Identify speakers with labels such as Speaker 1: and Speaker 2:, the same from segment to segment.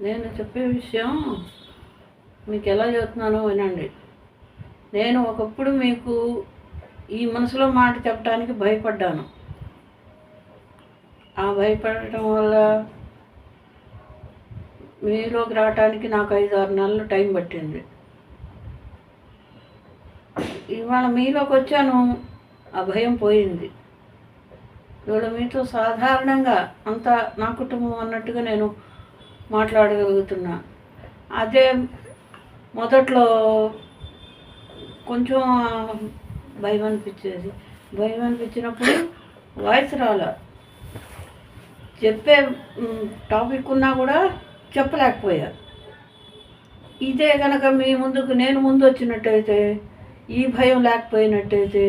Speaker 1: నేను చెప్పే విషయం మీకు ఎలా చెప్తున్నానో వినండి. నేను ఒకప్పుడు మీకు ఈ మనసులో మాట చెప్పడానికి భయపడ్డాను. ఆ భయపడటం వల్ల మీలోకి రావటానికి నాకు 5-6 నెలలు టైం పట్టింది. ఇవాళ మీలోకి వచ్చాను, ఆ భయం పోయింది. ఇవాళ మీతో సాధారణంగా అంతా నా కుటుంబం అన్నట్టుగా నేను మాట్లాడగలుగుతున్నా. అదే మొదట్లో కొంచెం భయం అనిపించేది. భయం అనిపించినప్పుడు వాయిస్ రాలా, చెప్పే టాపిక్ ఉన్నా కూడా చెప్పలేకపోయా. ఇదే కనుక మీ ముందుకు నేను ముందు వచ్చినట్టయితే, ఈ భయం లేకపోయినట్టయితే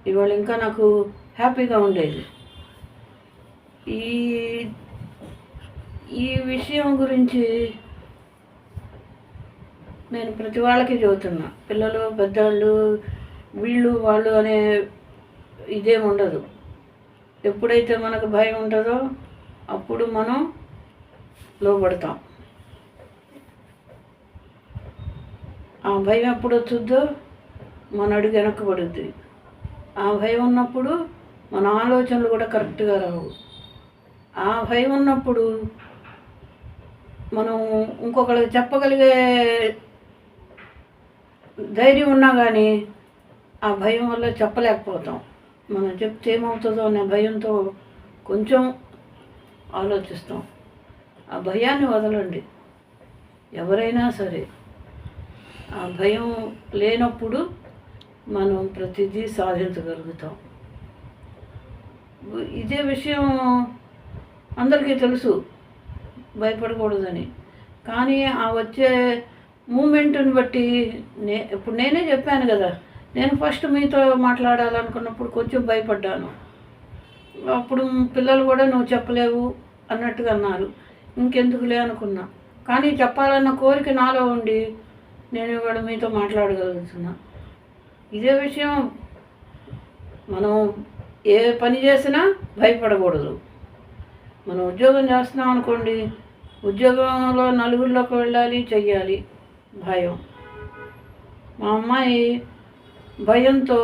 Speaker 1: ఇవాళ ఇంకా నాకు హ్యాపీగా ఉండేది. ఈ ఈ విషయం గురించి నేను ప్రతి వాళ్ళకి చెబుతున్నా. పిల్లలు, పెద్దవాళ్ళు, వీళ్ళు వాళ్ళు అనే ఇదేం ఉండదు. ఎప్పుడైతే మనకు భయం ఉంటుందో అప్పుడు మనం లోపడతాం. ఆ భయం ఎప్పుడు వచ్చుద్దో మన అడుగు వెనక్కి. ఆ భయం ఉన్నప్పుడు మన ఆలోచనలు కూడా కరెక్ట్గా రావు. ఆ భయం ఉన్నప్పుడు మనం ఇంకొకరికి చెప్పగలిగే ధైర్యం ఉన్నా కానీ ఆ భయం వల్ల చెప్పలేకపోతాం. మనం చెప్తే ఏమవుతుందో అనే భయంతో కొంచెం ఆలోచిస్తాం. ఆ భయాన్ని వదలండి. ఎవరైనా సరే ఆ భయం లేనప్పుడు మనం ప్రతిదీ సాధించగలుగుతాం. ఇదే విషయం అందరికీ తెలుసు, భయపడకూడదని. కానీ ఆ వచ్చే మూమెంట్ని బట్టి ఇప్పుడు నేనే చెప్పాను కదా, నేను ఫస్ట్ మీతో మాట్లాడాలనుకున్నప్పుడు కొంచెం భయపడ్డాను. అప్పుడు పిల్లలు కూడా నువ్వు చెప్పలేవు అన్నట్టుగా అన్నారు. ఇంకెందుకులే అనుకున్నా. కానీ చెప్పాలన్న కోరిక నాలో ఉండి నేను ఇవాళ మీతో మాట్లాడగలుగుతున్నా. ఇదే విషయం మనం ఏ పని చేసినా భయపడకూడదు. మనం ఉద్యోగం చేస్తున్నాం అనుకోండి, ఉద్యోగంలో నలుగురిలోకి వెళ్ళాలి, చెయ్యాలి, భయం. మా అమ్మాయి భయంతో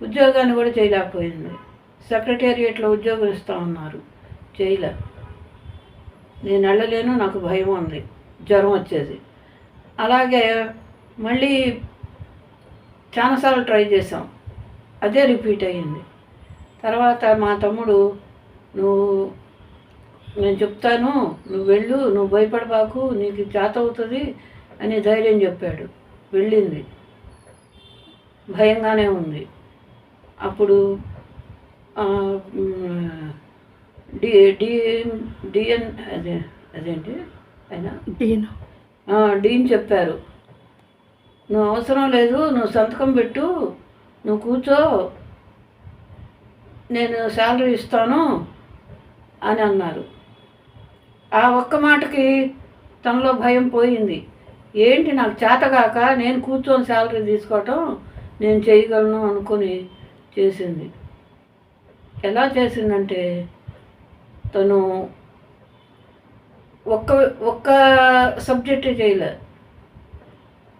Speaker 1: ఉద్యోగాన్ని కూడా చేయలేకపోయింది. సెక్రటేరియట్లో ఉద్యోగం ఇస్తామన్నారు, చేయలే. నేను వెళ్ళలేను, నాకు భయం ఉంది, జ్వరం వచ్చేది. అలాగే మళ్ళీ చాలాసార్లు ట్రై చేసాం, అదే రిపీట్ అయ్యింది. తర్వాత మా తమ్ముడు, నేను చెప్తాను, నువ్వు వెళ్ళు, నువ్వు భయపడబాకు, నీకు చేత అవుతుంది అని ధైర్యం చెప్పాడు. వెళ్ళింది, భయంగానే ఉంది. అప్పుడు డిఎన్ అదేంటి ఆయన డీన్ చెప్పారు, నువ్వు అవసరం లేదు, నువ్వు సంతకం పెట్టు, నువ్వు కూర్చో, నేను శాలరీ ఇస్తాను అని అన్నారు. ఆ ఒక్క మాటకి తనలో భయం పోయింది. ఏంటి నాకు చేతగాక నేను కూర్చొని శాలరీ తీసుకోవటం, నేను చేయగలను అనుకుని చేసింది. ఎలా చేసిందంటే, తను ఒక్క సబ్జెక్టే చేయలే.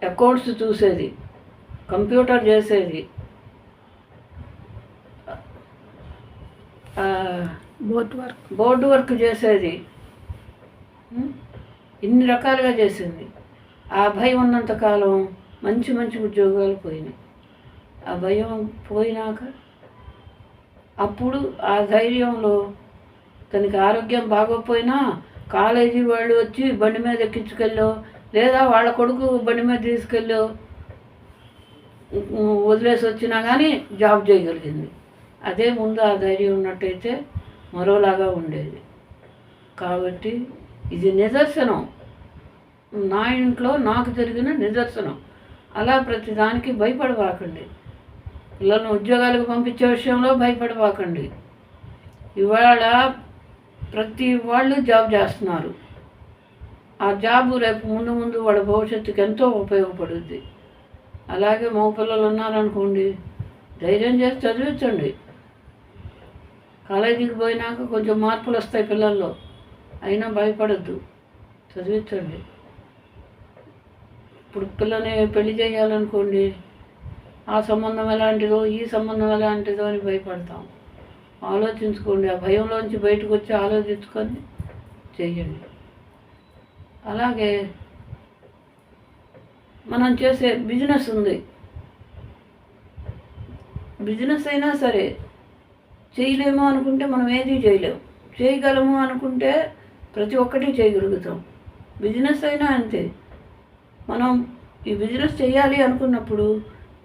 Speaker 1: అకౌంట్స్ చూసేది, కంప్యూటర్ చేసేది, బోర్డు వర్క్ చేసేది, ఇన్ని రకాలుగా చేసింది. ఆ భయం ఉన్నంతకాలం మంచి మంచి ఉద్యోగాలు పోయినాయి. ఆ భయం పోయినాక అప్పుడు ఆ ధైర్యంలో తనకి ఆరోగ్యం బాగోపోయినా కాలేజీ వాళ్ళు వచ్చి బండి మీద ఎక్కించుకెళ్ళో, లేదా వాళ్ళ కొడుకు బండి మీద తీసుకెళ్ళో వదిలేసి వచ్చినా కానీ జాబ్ చేయగలిగింది. అదే ముందు ఆ ధైర్యం ఉన్నట్టయితే మరోలాగా ఉండేది. కాబట్టి ఇది నిదర్శనం, నా ఇంట్లో నాకు జరిగిన నిదర్శనం. అలా ప్రతిదానికి భయపడబాకండి. పిల్లలను ఉద్యోగాలకు పంపించే విషయంలో భయపడబాకండి. ఇవాళ ప్రతి వాళ్ళు జాబ్ చేస్తున్నారు. ఆ జాబు రేపు ముందు వాళ్ళ భవిష్యత్తుకి ఎంతో ఉపయోగపడుద్ది. అలాగే మగ పిల్లలు ఉన్నారనుకోండి, ధైర్యం చేసి చదివించండి. కాలేజీకి పోయినాక కొంచెం మార్పులు వస్తాయి పిల్లల్లో, అయినా భయపడద్దు, చదివించండి. ఇప్పుడు పిల్లని పెళ్లి చేయాలనుకోండి, ఆ సంబంధం ఎలాంటిదో ఈ సంబంధం ఎలాంటిదో అని భయపడతాం. ఆలోచించుకోండి, ఆ భయంలోంచి బయటకు వచ్చి ఆలోచించుకొని చెయ్యండి. అలాగే మనం చేసే బిజినెస్ ఉంది, బిజినెస్ అయినా సరే చేయలేము అనుకుంటే మనం ఏది చేయలేము, చేయగలము అనుకుంటే ప్రతి ఒక్కటి చేయగలుగుతాం. బిజినెస్ అయినా అంతే. మనం ఈ బిజినెస్ చేయాలి అనుకున్నప్పుడు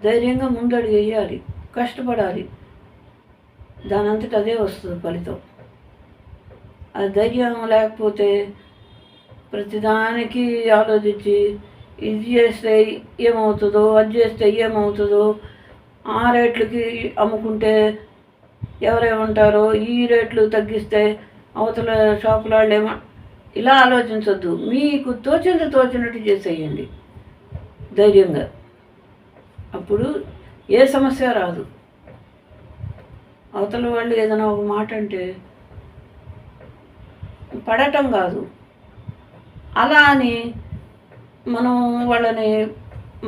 Speaker 1: ధైర్యంగా ముందడుగు వేయాలి, కష్టపడాలి, దాని అంతటా అదే వస్తుంది ఫలితం. అది ధైర్యం లేకపోతే ప్రతిదానికి ఆలోచించి ఇది చేస్తే ఏమవుతుందో, అది చేస్తే ఏమవుతుందో, ఆ రేట్లకి అమ్ముకుంటే ఎవరేమంటారో, ఈ రేట్లు తగ్గిస్తే అవతల షాపుల వాళ్ళు ఇలా ఆలోచించొద్దు. మీకు తోచినట్టు చేసేయండి ధైర్యంగా. అప్పుడు ఏ సమస్య రాదు. అవతల వాళ్ళు ఏదైనా ఒక మాట అంటే పడటం కాదు, అలా అని మనం వాళ్ళని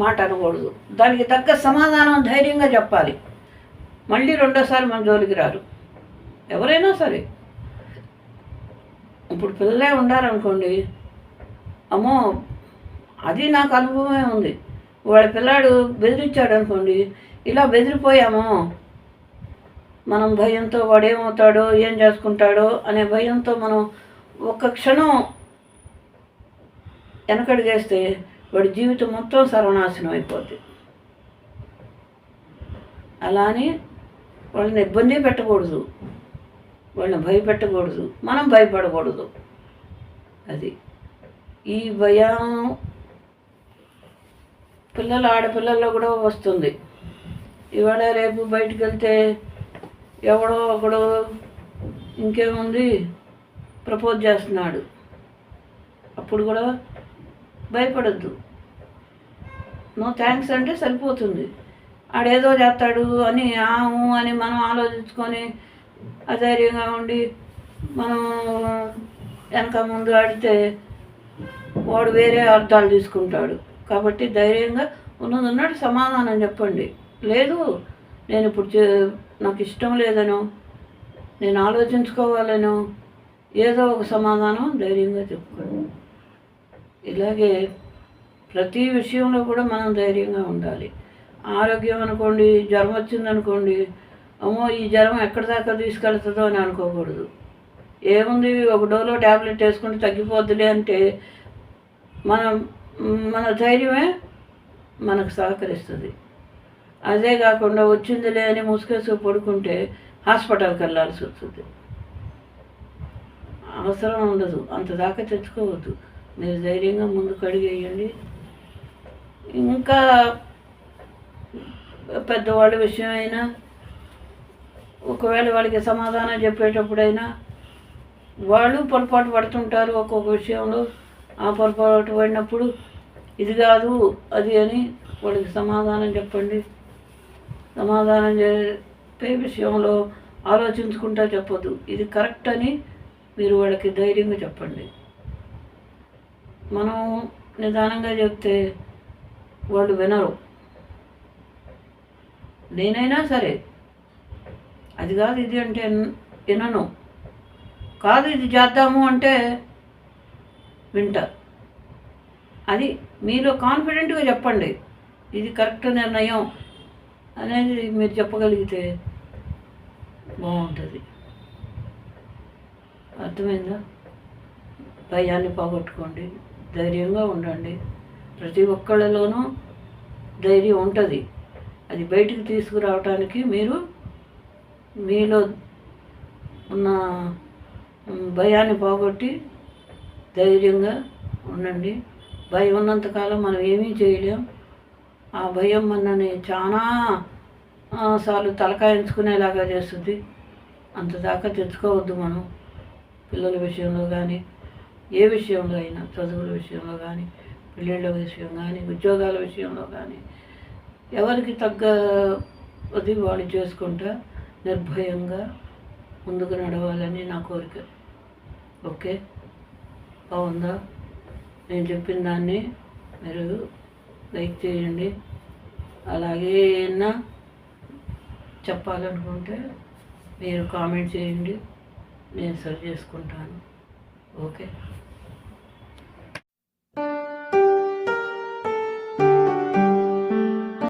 Speaker 1: మాట అనకూడదు. దానికి తగ్గ సమాధానం ధైర్యంగా చెప్పాలి. మళ్ళీ రెండోసారి మన జోలికి రారు ఎవరైనా సరే. ఇప్పుడు పిల్లలే ఉండారనుకోండి, అమ్మో అది నాకు అనుభవమే ఉంది. వాడి పిల్లాడు బెదిరించాడు అనుకోండి, ఇలా బెదిరిపోయామో మనం భయంతో వాడు ఏమవుతాడో ఏం చేసుకుంటాడో అనే భయంతో మనం ఒక్క క్షణం వెనకడిగేస్తే వాడి జీవితం మొత్తం సర్వనాశనం అయిపోద్ది. అలా అని వాళ్ళని ఇబ్బంది పెట్టకూడదు, వాళ్ళని భయపెట్టకూడదు, మనం భయపడకూడదు. అది ఈ భయం ఆడపిల్లల్లో కూడా వస్తుంది. ఇవాళ రేపు బయటికి వెళ్తే ఎవడో ఒకడు ఇంకేముంది ప్రపోజ్ చేస్తున్నాడు, అప్పుడు కూడా భయపడద్దు. నో థ్యాంక్స్ అంటే సరిపోతుంది. ఆడేదో చేస్తాడు అని అని మనం ఆలోచించుకొని అధైర్యంగా ఉండి మనం వెనక ముందు ఆడితే వాడు వేరే అర్థాలు తీసుకుంటాడు. కాబట్టి ధైర్యంగా ఉన్నట్టు సమాధానం చెప్పండి. లేదు నేను ఇప్పుడు నాకు ఇష్టం లేదనో, నేను ఆలోచించుకోవాలనో ఏదో ఒక సమాధానం ధైర్యంగా చెప్పుకోండి. ఇలాగే ప్రతి విషయంలో కూడా మనం ధైర్యంగా ఉండాలి. ఆరోగ్యం అనుకోండి, జ్వరం వచ్చిందనుకోండి, అమ్మో ఈ జ్వరం ఎక్కడి దాకా తీసుకెళ్తుందో అని అనుకోకూడదు. ఏముంది ఒక డోలో ట్యాబ్లెట్ వేసుకుంటే తగ్గిపోద్దులే అంటే మన ధైర్యమే మనకు సహకరిస్తుంది. అదే కాకుండా వచ్చిందిలే అని ముసుకేసి పడుకుంటే హాస్పిటల్కి వెళ్ళాల్సి వస్తుంది. అవసరం ఉండదు, అంత దాకా తెచ్చుకోవద్దు. మీరు ధైర్యంగా ముందుకు అడిగేయండి. ఇంకా పెద్దవాళ్ళ విషయం అయినా ఒకవేళ వాళ్ళకి సమాధానం చెప్పేటప్పుడైనా వాళ్ళు పొరపాటు పడుతుంటారు ఒక్కొక్క విషయంలో. ఆ పొరపాటు పడినప్పుడు ఇది కాదు అది అని వాళ్ళకి సమాధానం చెప్పండి. సమాధానం చెప్పే విషయంలో ఆలోచించుకుంటా చెప్పొద్దు, ఇది కరెక్ట్ అని మీరు వాళ్ళకి ధైర్యంగా చెప్పండి. మనం నిదానంగా చెప్తే వాళ్ళు వినరు. నేనైనా సరే అది కాదు ఇది అంటే వినను, కాదు ఇది చేద్దాము అంటే వింటారు. అది మీలో కాన్ఫిడెంట్గా చెప్పండి, ఇది కరెక్ట్ నిర్ణయం అనేది మీరు చెప్పగలిగితే బాగుంటుంది. అర్థమైందా? భయాన్ని పోగొట్టుకోండి, ధైర్యంగా ఉండండి. ప్రతి ఒక్కళ్ళలోనూ ధైర్యం ఉంటుంది. అది బయటికి తీసుకురావడానికి మీరు మీలో ఉన్న భయాన్ని పోగొట్టి ధైర్యంగా ఉండండి. భయం ఉన్నంతకాలం మనం ఏమీ చేయలేం. ఆ భయం మనని చాలా సార్లు తలకాయించుకునేలాగా చేస్తుంది. అంతదాకా తెచ్చుకోవద్దు మనం. పిల్లల విషయంలో కానీ ఏ విషయంలో అయినా, చదువుల విషయంలో కానీ, పెళ్ళిళ్ళ విషయం కానీ, ఉద్యోగాల విషయంలో కానీ ఎవరికి తగ్గ అది వాళ్ళు చేసుకుంటా నిర్భయంగా ముందుకు నడవాలని నా కోరిక. ఓకే, బాగుందా? నేను చెప్పిన దాన్ని మీరు లైక్ చేయండి. అలాగే ఏమన్నా చెప్పాలనుకుంటే మీరు కామెంట్ చేయండి, నేను సరి చేసుకుంటాను. ఓకే.